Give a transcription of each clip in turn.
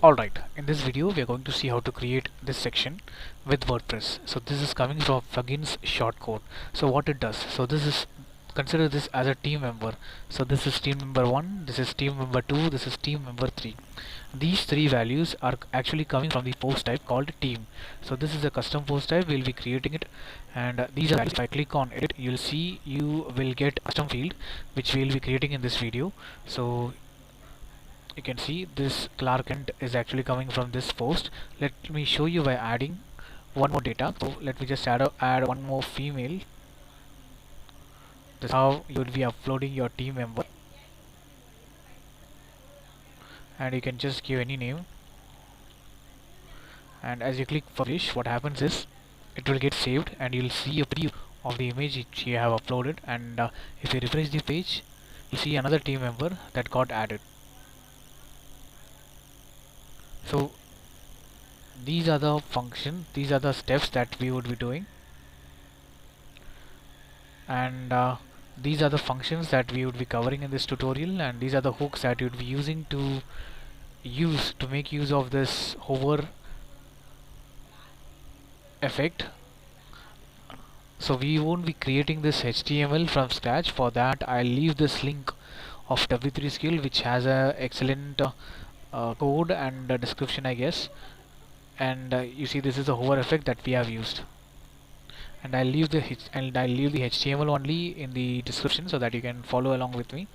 Alright, in this video we are going to see how to create this section with WordPress. So this is coming from plugins shortcode. So what it does, so this is, consider this as a team member. So this is team member 1, this is team member 2, this is team member 3. These three values are actually coming from the post type called team. So this is a custom post type, we'll be creating it, and these are values. If I click on edit, you'll see you will get custom field which we'll be creating in this video. So you can see this Clark Kent is actually coming from this post. Let me show you by adding one more data. So let me just add one more female. This is how you will be uploading your team member, and you can just give any name, and as you click publish, what happens is it will get saved and you'll see a preview of the image which you have uploaded, and if you refresh the page, you see another team member that got added. So these are the functions, these are the steps that we would be doing, and these are the functions that we would be covering in this tutorial, and these are the hooks that you would be using to make use of this hover effect. So we won't be creating this HTML from scratch. For that, I'll leave this link of W3 skill which has a excellent code and description, I guess. And you see this is the hover effect that we have used, and I'll leave the HTML only in the description so that you can follow along with me.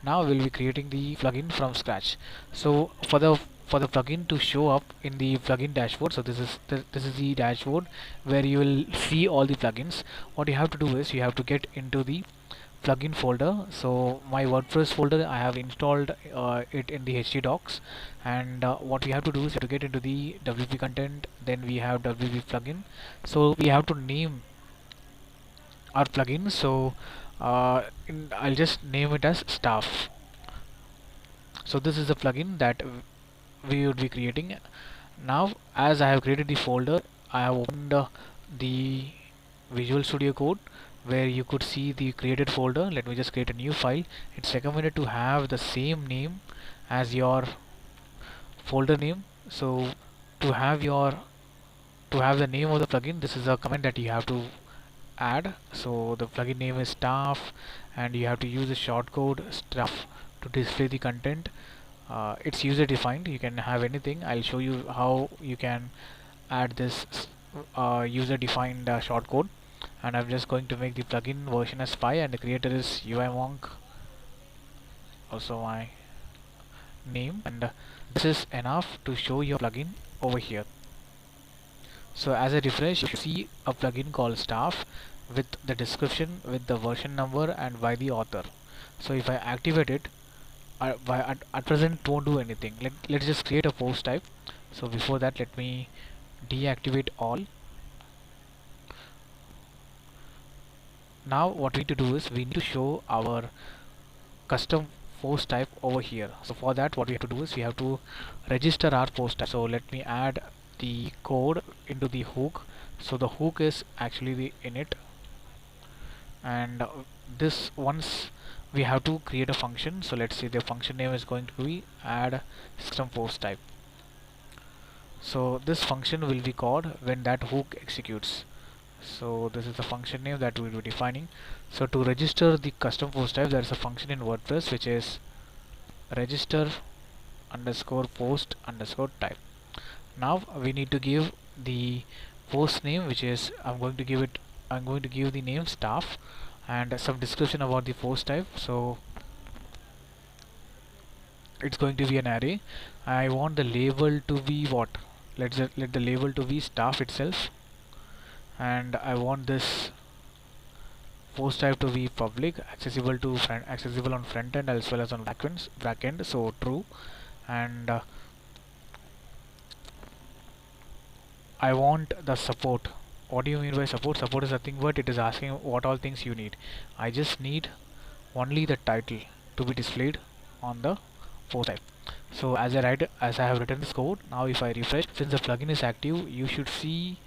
Now we'll be creating the plugin from scratch. So for the plugin to show up in the plugin dashboard, so this is the dashboard where you will see all the plugins. What you have to do is you have to get into the plugin folder. So my WordPress folder, I have installed it in the htdocs, and what we have to do is to get into the WP content, then we have WP plugin. So we have to name our plugin. So I'll just name it as staff. So this is the plugin that we would be creating. Now as I have created the folder, I have opened the Visual Studio Code where you could see the created folder. Let me just create a new file. It's recommended to have the same name as your folder name. So to have the name of the plugin, this is a command that you have to add. So the plugin name is staff, and you have to use the shortcode staff to display the content. It's user defined, you can have anything. I'll show you how you can add this user defined shortcode, and I'm just going to make the plugin version as 5, and the creator is UI Monk, also my name, and this is enough to show your plugin over here. So as I refresh, you should see a plugin called staff with the description, with the version number, and by the author. So if I activate it, at present won't do anything. Let's just create a post type. So before that, let me deactivate all. Now what we need to do is we need to show our custom post type over here. So for that, what we have to do is we have to register our post type. So let me add the code into the hook. So the hook is actually the init, and this once we have to create a function. So let's say the function name is going to be add custom post type. So this function will be called when that hook executes. So this is the function name that we will be defining. So to register the custom post type, there is a function in WordPress which is register underscore post underscore type. Now we need to give the post name, which is I'm going to give the name staff, and some description about the post type. So it's going to be an array. I want the label to be what? Let the label to be staff itself, and I want this post type to be public, accessible on front end as well as on back end. So true, and I want the support. What do you mean by support? Support is nothing but it is asking what all things you need. I just need only the title to be displayed on the post type. So as I have written this code, now if I refresh, since the plugin is active, you should see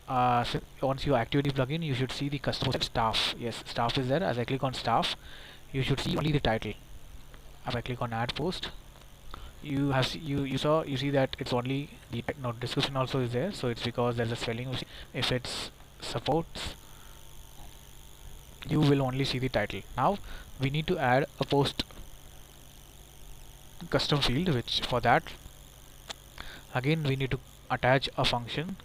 once you activate the plugin, you should see the custom post type staff. Yes, staff is there. As I click on staff, you should see only the title. If I click on add post, you see that it's only the no description also is there, so it's because there's a spelling mistake. If it's supports, you will only see the title. Now we need to add a post custom field, which for that again we need to attach a function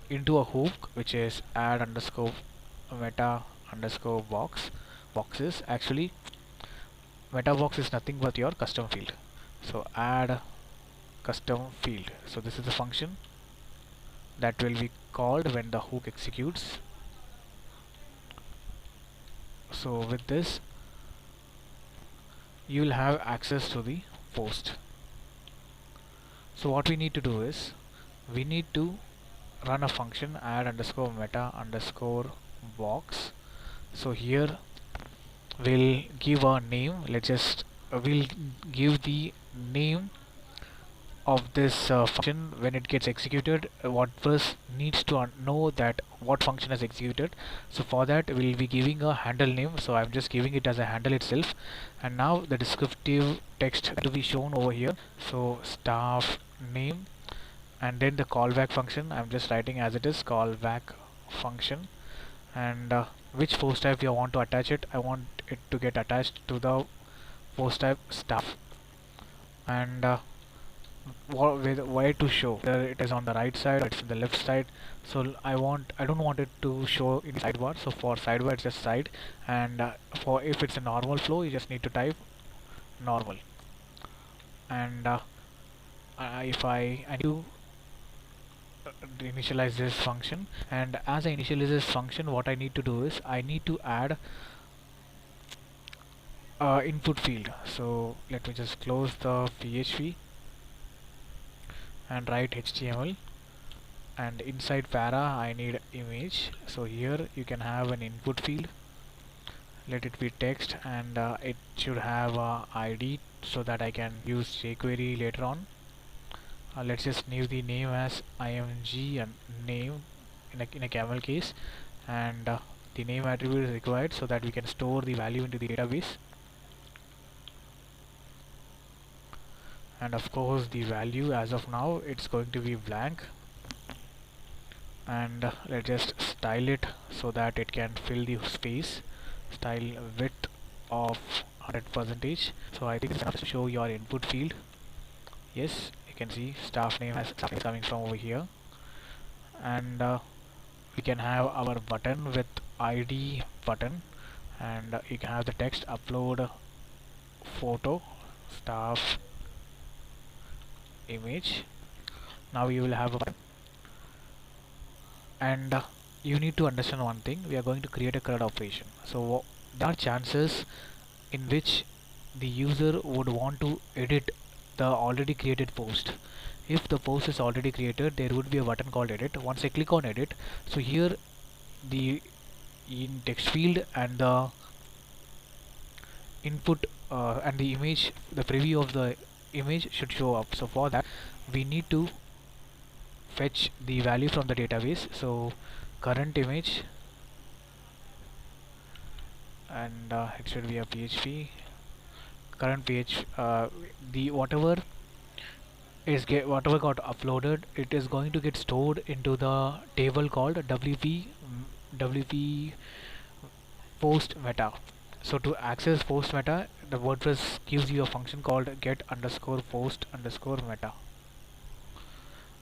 into a hook, which is add underscore meta underscore boxes. Actually meta box is nothing but your custom field, so add custom field. So this is the function that will be called when the hook executes. So with this you will have access to the post. So what we need to do is we need to run a function add underscore meta underscore box. So here we'll give a name. Let's just we'll give the name of this function when it gets executed. What first needs to know that what function is executed. So for that we'll be giving a handle name, so I'm just giving it as a handle itself. And now the descriptive text to be shown over here, so staff name, and then the callback function I'm just writing as it is, callback function, and which post type you want to attach it. I want it to get attached to the post type staff, and where to show, whether it is on the right side or it's on the left side. So I don't want it to show in the sidebar, so for sidebar it's just side, and for if it's a normal flow you just need to type normal. And if I need to initialize this function, and as I initialize this function, what I need to do is I need to add input field. So let me just close the PHP and write HTML, and inside para I need image. So here you can have an input field, let it be text, and it should have ID so that I can use jQuery later on. Let's just leave the name as img and name in a camel case, and the name attribute is required so that we can store the value into the database. And of course the value as of now it's going to be blank, and let's just style it so that it can fill the space. Style width of 100%. So I think it's enough to show your input field. Yes, you can see staff name is coming from over here, and we can have our button with ID button, and you can have the text upload photo staff image. Now you will have a button, and you need to understand one thing. We are going to create a CRUD operation, so there are chances in which the user would want to edit the already created post. If the post is already created, there would be a button called edit. Once I click on edit, so here the in text field and the input and the image, the preview of the image should show up. So for that we need to fetch the value from the database. So current image, and it should be a PHP current page. The whatever got uploaded, it is going to get stored into the table called WP post meta. So to access post meta, the WordPress gives you a function called get underscore post underscore meta,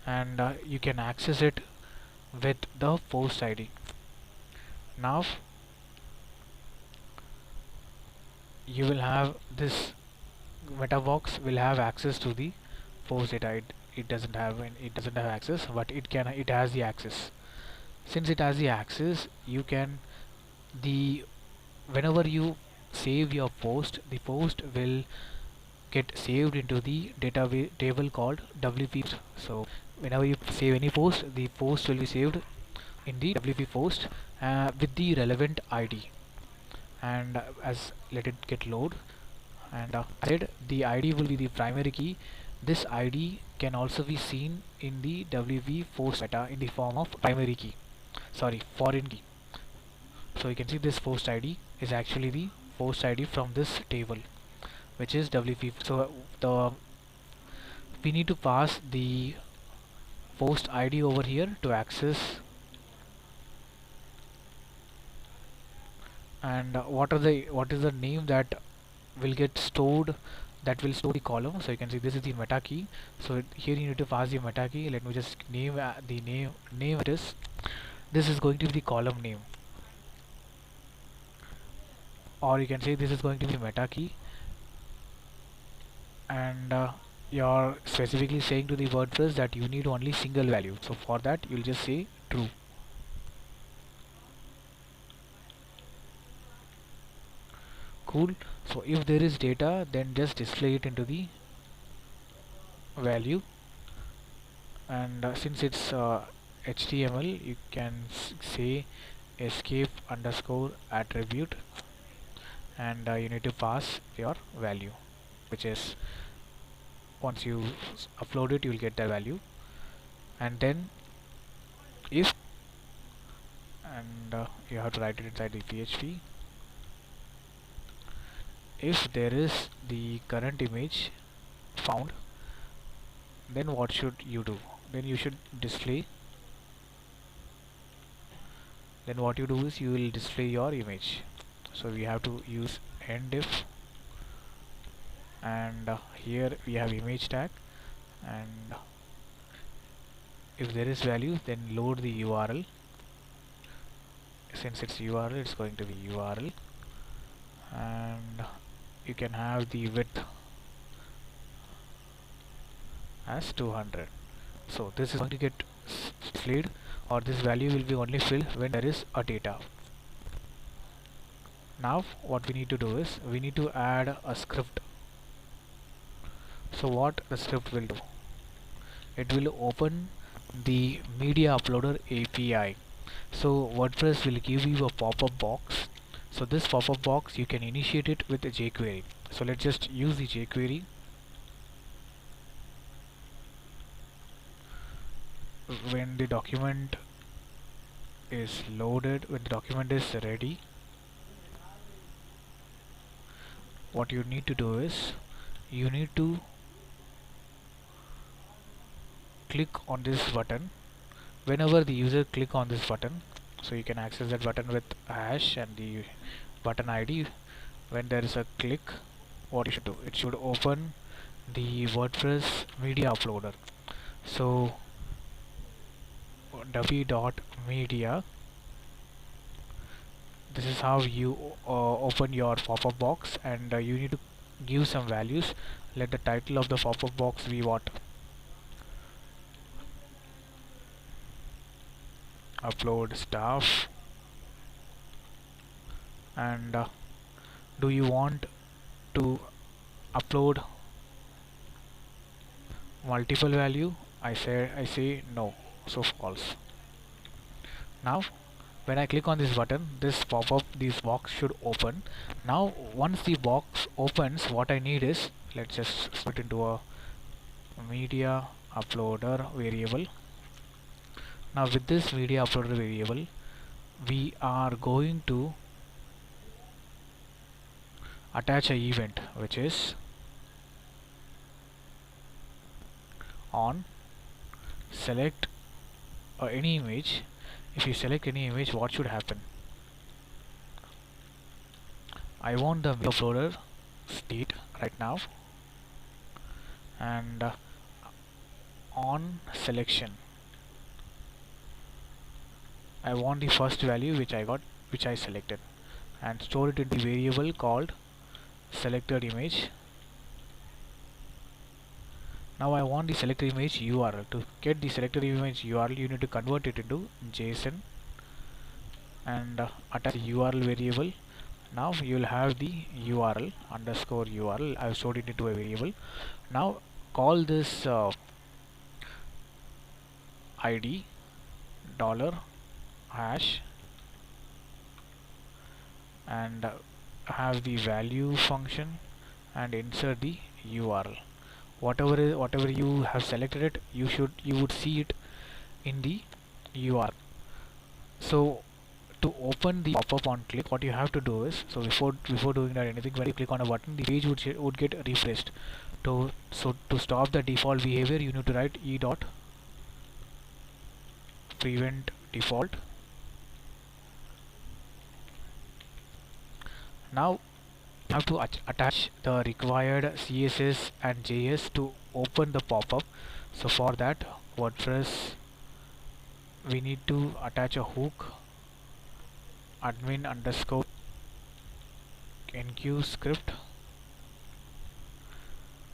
and you can access it with the post ID. Now you will have this meta box will have access to the post data. It doesn't have access, but it has the access. Since it has the access, you can whenever you save your post, the post will get saved into the database table called WP. So whenever you save any post, the post will be saved in the WP post with the relevant ID. And as let it get load, and I said the ID will be the primary key. This ID can also be seen in the WP post meta in the form of primary key, sorry, foreign key. So you can see this post ID is actually the post ID from this table, which is WP. So the we need to pass the post ID over here to access, and what is the name that will get stored, that will store the column. So you can see this is the meta key. So here you need to pass the meta key. Let me just name the name it is. This is going to be the column name, or you can say this is going to be meta key, and you're specifically saying to the WordPress that you need only single value. So for that you'll just say true. Cool. So if there is data, then just display it into the value, and since it's HTML, you can say escape underscore attribute, and you need to pass your value, which is, once you upload it, you will get the value. And then if, and you have to write it inside the PHP, if there is the current image found, then what should you do? Then you should display, then what you do is you will display your image. So we have to use end if, and here we have image tag, and if there is value, then load the URL. Since it's URL, it's going to be URL, and you can have the width as 200. So this is going to get displayed, or this value will be only filled when there is a data. Now what we need to do is we need to add a script. So what the script will do, it will open the media uploader API. So WordPress will give you a pop-up box. So this pop-up box you can initiate it with a jQuery. So let's just use the jQuery. When the document is loaded, when the document is ready, what you need to do is you need to click on this button. Whenever the user click on this button, so you can access that button with hash and the button ID. When there is a click, what you should do, it should open the WordPress media uploader. So w.media, this is how you open your pop-up box, and you need to give some values. Let the title of the pop-up box be what? Upload staff. And do you want to upload multiple value? I say no, so false. Now when I click on this button, this box should open. Now once the box opens, what I need is, let's just split into a media uploader variable. Now with this media uploader variable, we are going to attach a event, which is on select any image. If you select any image, what should happen? I want the uploader state right now, and on selection, I want the first value which I selected, and store it in the variable called selected image. Now I want the selected image URL. To get the selected image URL, you need to convert it into JSON and attach the URL variable. Now you will have the URL underscore URL. I have stored it into a variable. Now call this ID $hash and have the value function and insert the URL. Whatever you have selected it, you would see it in the URL. So to open the pop-up on click, what you have to do is, so before doing that anything, when you click on a button, the page would get refreshed. To stop the default behavior, you need to write e dot prevent default. Now you have to attach the required CSS and JS to open the pop-up. So for that, WordPress, we need to attach a hook admin underscore enq script.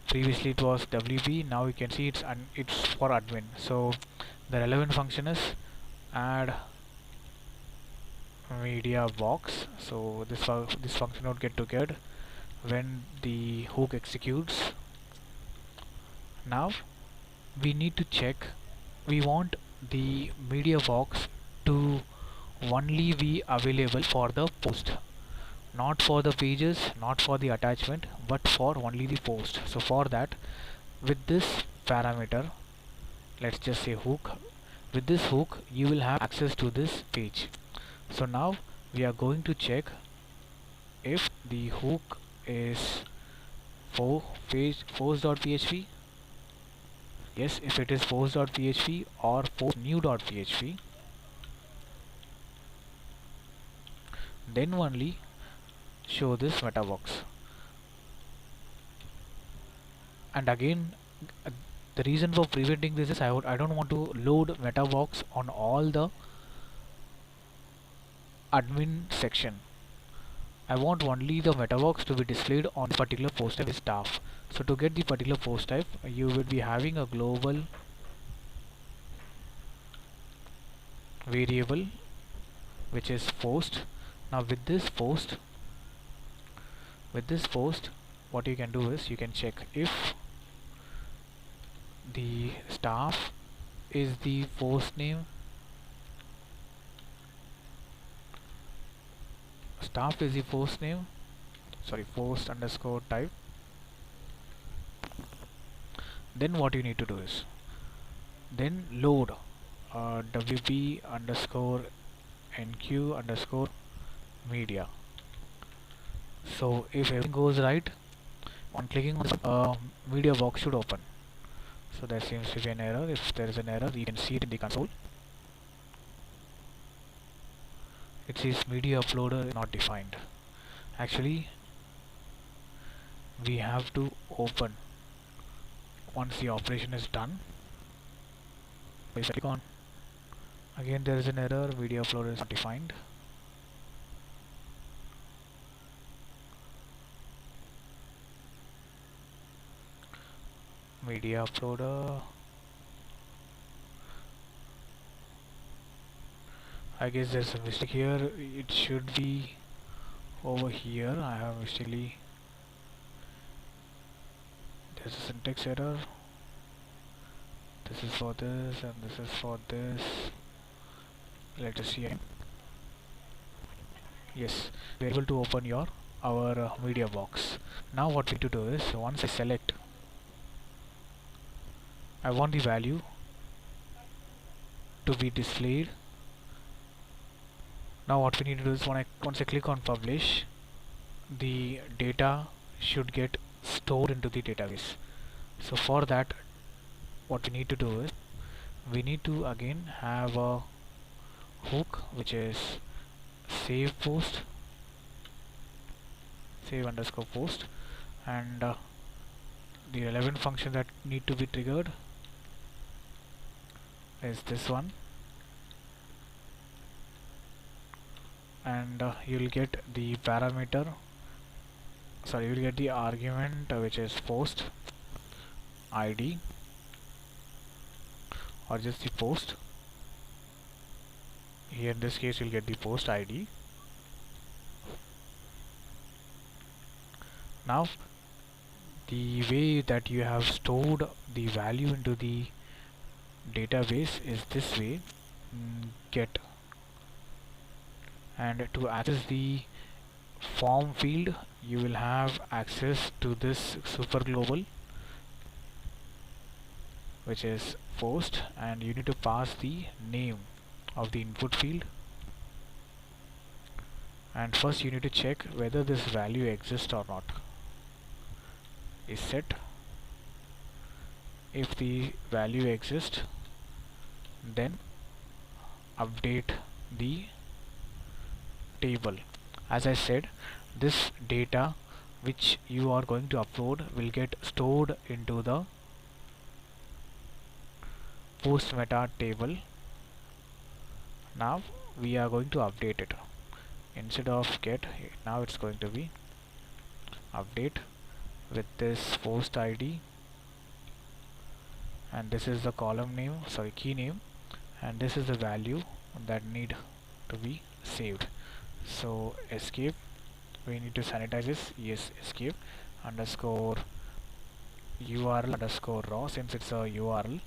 Previously it was WP, now you can see it's for admin. So the relevant function is add media box. So this function would get triggered when the hook executes. Now we need to check, we want the media box to only be available for the post, not for the pages, not for the attachment, but for only the post. So for that, with this parameter, let's just say hook, with this hook you will have access to this page. So now we are going to check if the hook is for page post.php. Yes, if it is post.php or post new.php, then only show this meta box. And again, the reason for preventing this is I don't want to load meta box on all the admin section. I want only the meta box to be displayed on this particular post type staff. So to get the particular post type, you will be having a global variable which is post. Now with this post, what you can do is you can check if the staff is the post name, post underscore type. Then what you need to do is then load wp underscore enq underscore media. So if everything goes right, on clicking on media box should open. So there seems to be an error. If there is an error, you can see it in the console. It says media uploader is not defined. Actually, we have to open once the operation is done. If I click on, again there is an error, media uploader is not defined. Media uploader, I guess there's a mistake here. It should be over here. I have mistakenly, there's a syntax error. This is for this and this is for this. Let us see again. Yes, we're able to open our media box. Now what we need to do is, once I select, I want the value to be displayed. Now what we need to do is once I click on publish, the data should get stored into the database. So for that, what we need to do is we need to again have a hook which is save underscore post, and the relevant function that need to be triggered is this one, and you'll get the parameter, sorry, you'll get the argument which is post id or just the post. Here in this case you'll get the post id. Now the way that you have stored the value into the database is this way, get, and to access the form field you will have access to this super global which is post, and you need to pass the name of the input field, and first you need to check whether this value exists or not. Is set, if the value exists, then update the table. As I said, this data which you are going to upload will get stored into the post meta table. Now we are going to update it. Instead of get, now it's going to be update with this post ID, and this is the column name, sorry, key name, and this is the value that need to be saved. So escape, we need to sanitize this. Yes, escape underscore URL underscore raw, since it's a URL,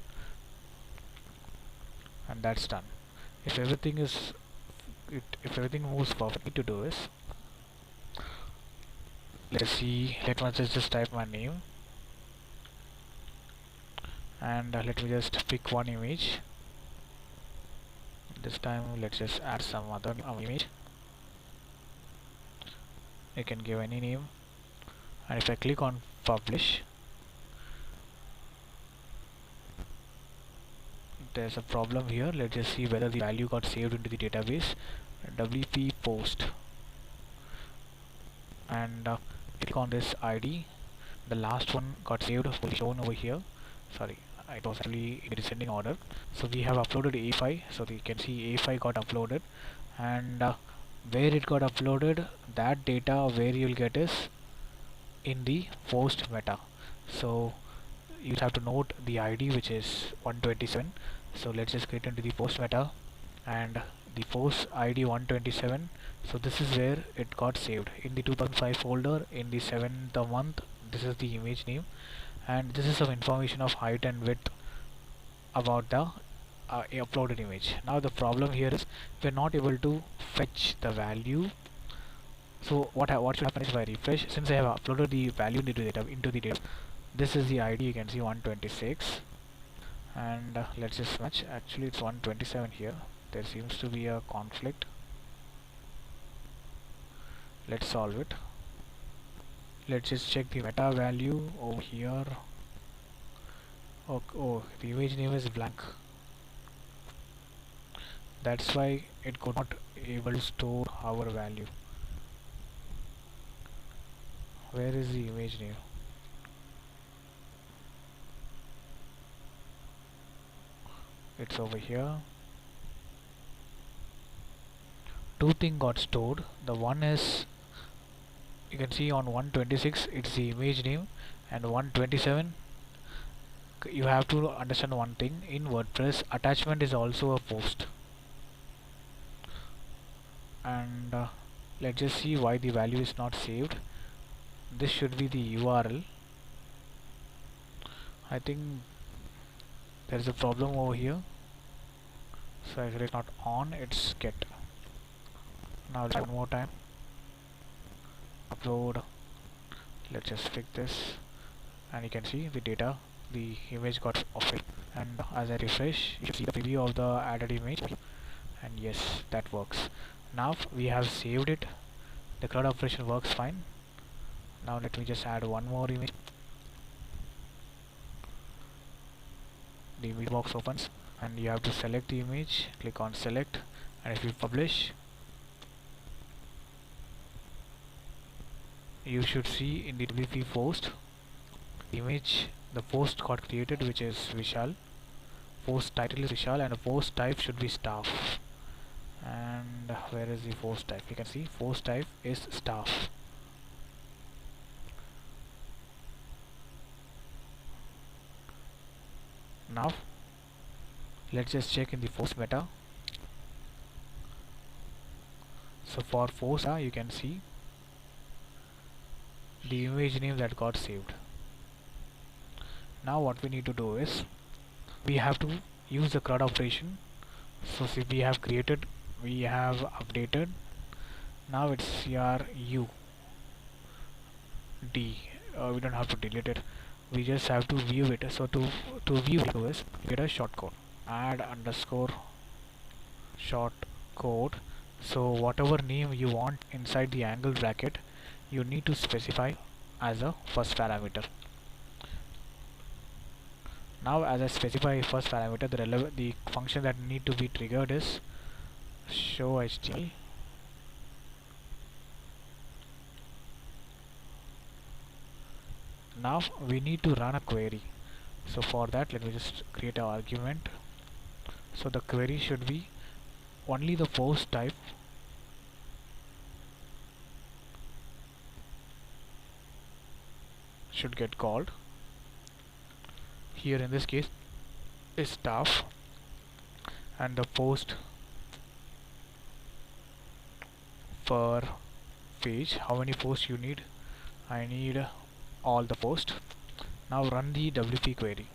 and that's done. If everything is if everything moves perfectly, to do is, let's see, let me just type my name, and let me just pick one image. This time let's just add some other image. You can give any name, and if I click on publish, there's a problem here. Let's just see whether the value got saved into the database. WP post, and click on this ID. The last one got saved, shown over here. Sorry, it was actually in descending order. So we have uploaded A5, so you can see A5 got uploaded, and where it got uploaded, that data where you'll get is in the post meta. So you have to note the ID, which is 127. So let's just get into the post meta, and the post ID 127. So this is where it got saved in the 2005 folder in the 7th month. This is the image name, and this is some information of height and width about the uploaded image. Now the problem here is we're not able to fetch the value. So what should happen is, if I refresh, since I have uploaded the value into the data, this is the ID, you can see 126, and let's just match. Actually it's 127 here. There seems to be a conflict. Let's solve it. Let's just check the meta value over here. Oh, the image name is blank. That's why it could not able to store our value. Where is the image name? It's over here. Two things got stored. The one is, you can see on 126 it's the image name, and 127, you have to understand one thing. In WordPress, attachment is also a post, and let's just see why the value is not saved. This should be the URL. I think there's a problem over here. So actually it's not on, it's get. Now let's one more time. Upload. Let's just fix this, and you can see the data, the image got filled, and as I refresh, you can see the preview of the added image, and yes, that works. Now we have saved it. The CRUD operation works fine. Now let me just add one more image. The image box opens, and you have to select the image, click on select, and if you publish, you should see in the WP post the image, the post got created, which is Vishal. Post title is Vishal, and the post type should be staff. And where is the post type? You can see post type is staff. Now let's just check in the post meta. So for post you can see the image name that got saved. Now what we need to do is, we have to use the CRUD operation. So see, we have created, we have updated. Now it's CRUD. We don't have to delete it, we just have to view it. So to view it is, get a shortcode, add underscore shortcode. So whatever name you want inside the angle bracket, you need to specify as a first parameter. Now as I specify first parameter, the function that need to be triggered is show HTML. Now we need to run a query. So for that, let me just create an argument. So the query should be only the post type should get called. Here in this case is staff, and the post per page, how many posts you need? I need all the posts. Now run the WP query.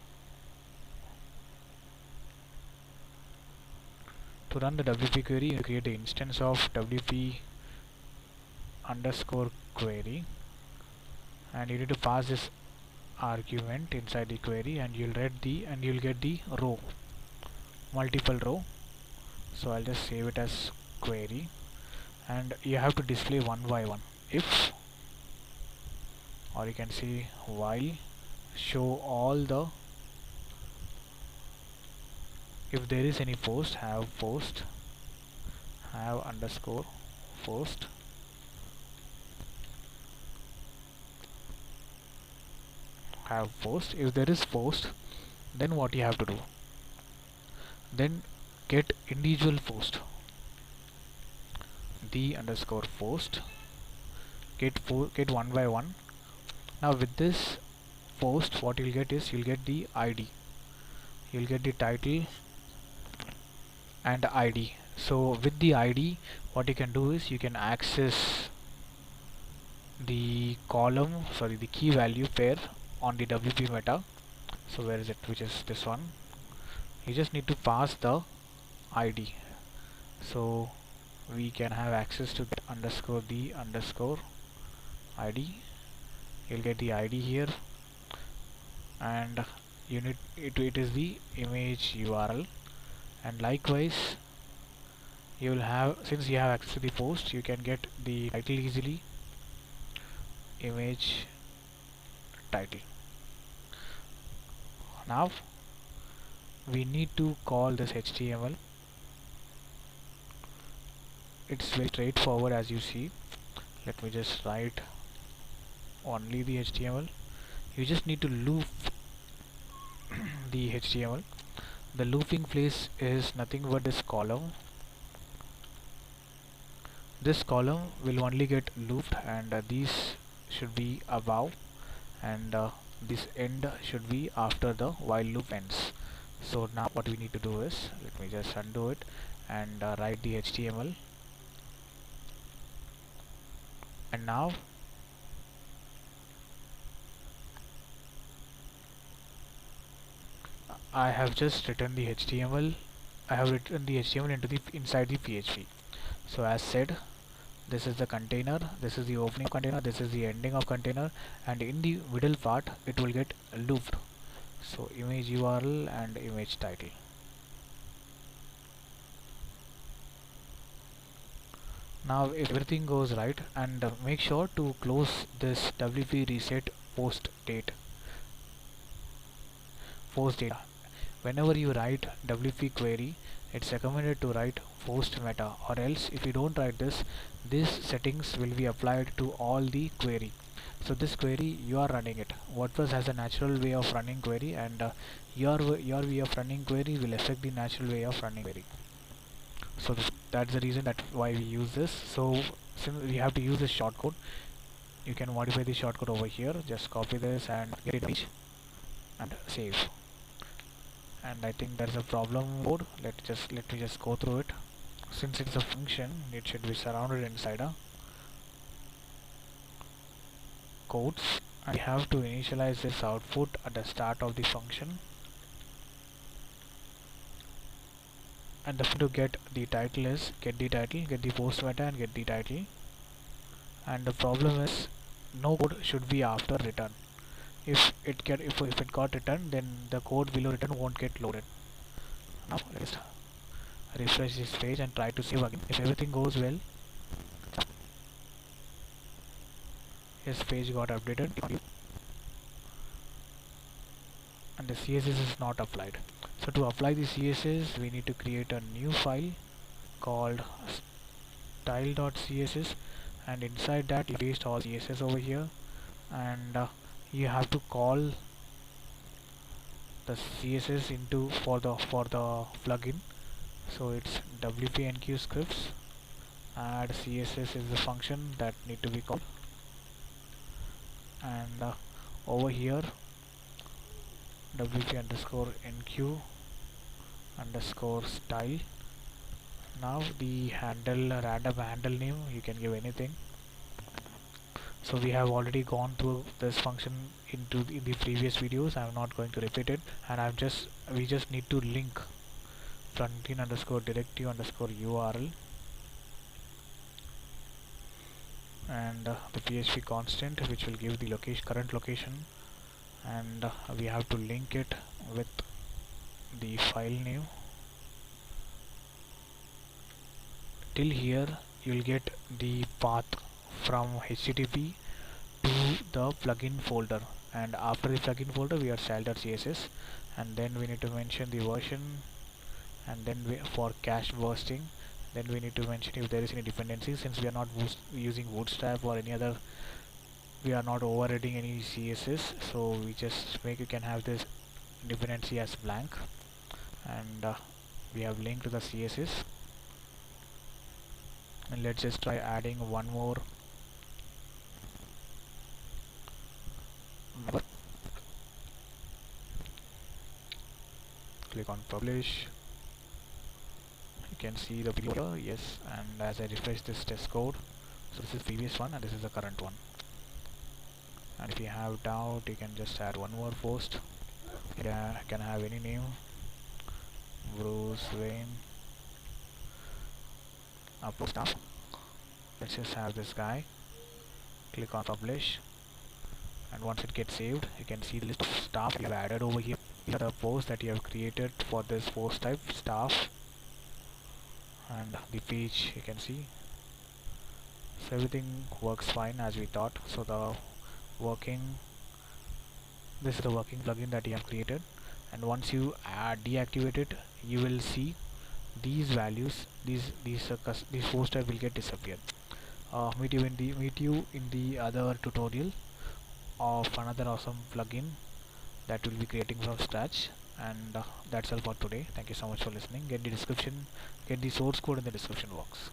To run the WP query, you create the instance of WP underscore query, and you need to pass this argument inside the query, and you'll get the row, multiple row. So I'll just save it as query, and you have to display one by one. If, or you can say while, show all the, if there is any post, have underscore post, have post. If there is post, then what you have to do, then get individual post, the underscore post, get one by one. Now with this post, what you'll get is you'll get the ID, you'll get the title and ID. So with the ID, what you can do is you can access the column, sorry, the key value pair on the WP meta. So where is it? Which is this one. You just need to pass the ID. So we can have access to get underscore the underscore ID. You'll get the ID here, and you need it is the image URL. And likewise, you will have, since you have access to the post, you can get the title easily, image title. Now we need to call this HTML. It's very straightforward, as you see. Let me just write only the HTML. You just need to loop the HTML. The looping place is nothing but this column. This column will only get looped, and these should be above, and this end should be after the while loop ends. So now what we need to do is, let me just undo it and write the HTML. And now I have just written the HTML. I have written the HTML into the inside the PHP. So as said, this is the container, this is the opening container, this is the ending of container, and in the middle part it will get looped. So image URL and image title. Now if everything goes right, and make sure to close this WP reset post data. Whenever you write WP query, it's recommended to write post meta, or else if you don't write this, these settings will be applied to all the query. So this query, you are running it. WordPress has a natural way of running query, and your way of running query will affect the natural way of running query. So that's the reason that why we use this. So since we have to use this shortcode, you can modify the shortcode over here. Just copy this and get it and save. And I think there's a problem code. Let me just go through it. Since it's a function, it should be surrounded inside a codes. I have to initialize this output at the start of the function, and to get the title is get the title, get the post meta, and get the title. And the problem is no code should be after return. If it got returned, then the code below return won't get loaded. Now let's refresh this page and try to save again. If everything goes well, yes, page got updated, and the CSS is not applied. So to apply the CSS, we need to create a new file called style.css, and inside that you paste all CSS over here, and you have to call the CSS into for the plugin. So it's wp-enqueue scripts add CSS is the function that need to be called, and over here wp_enqueue underscore style. Now the random handle name you can give anything. So we have already gone through this function in the previous videos. I'm not going to repeat it, and we just need to link frontend underscore directive underscore URL and the PHP constant, which will give the current location, and we have to link it with the file name. Till here you'll get the path from HTTP to the plugin folder, and after the plugin folder we are style.css, and then we need to mention the version, and then for cache bursting, then we need to mention if there is any dependency. Since we are not using Bootstrap or any other, we are not overriding any CSS, so you can have this dependency as blank, and we have linked to the CSS. And let's just try adding one more number. Click on publish. You can see the video here, yes, and as I refresh this test code, so this is previous one and this is the current one. And if you have doubt, you can just add one more post. You can have any name, Bruce Wayne upload stuff. Let's just have this guy. Click on publish, and once it gets saved, you can see the list of staff you have added over here. These are the posts that you have created for this post type staff, and the page you can see. So everything works fine as we thought. So this is the working plugin that you have created, and once you deactivate it, you will see these values, these post type will get disappeared. Meet you in the other tutorial of another awesome plugin that will be creating from scratch, and that's all for today. Thank you so much for listening. Get the source code in the description box.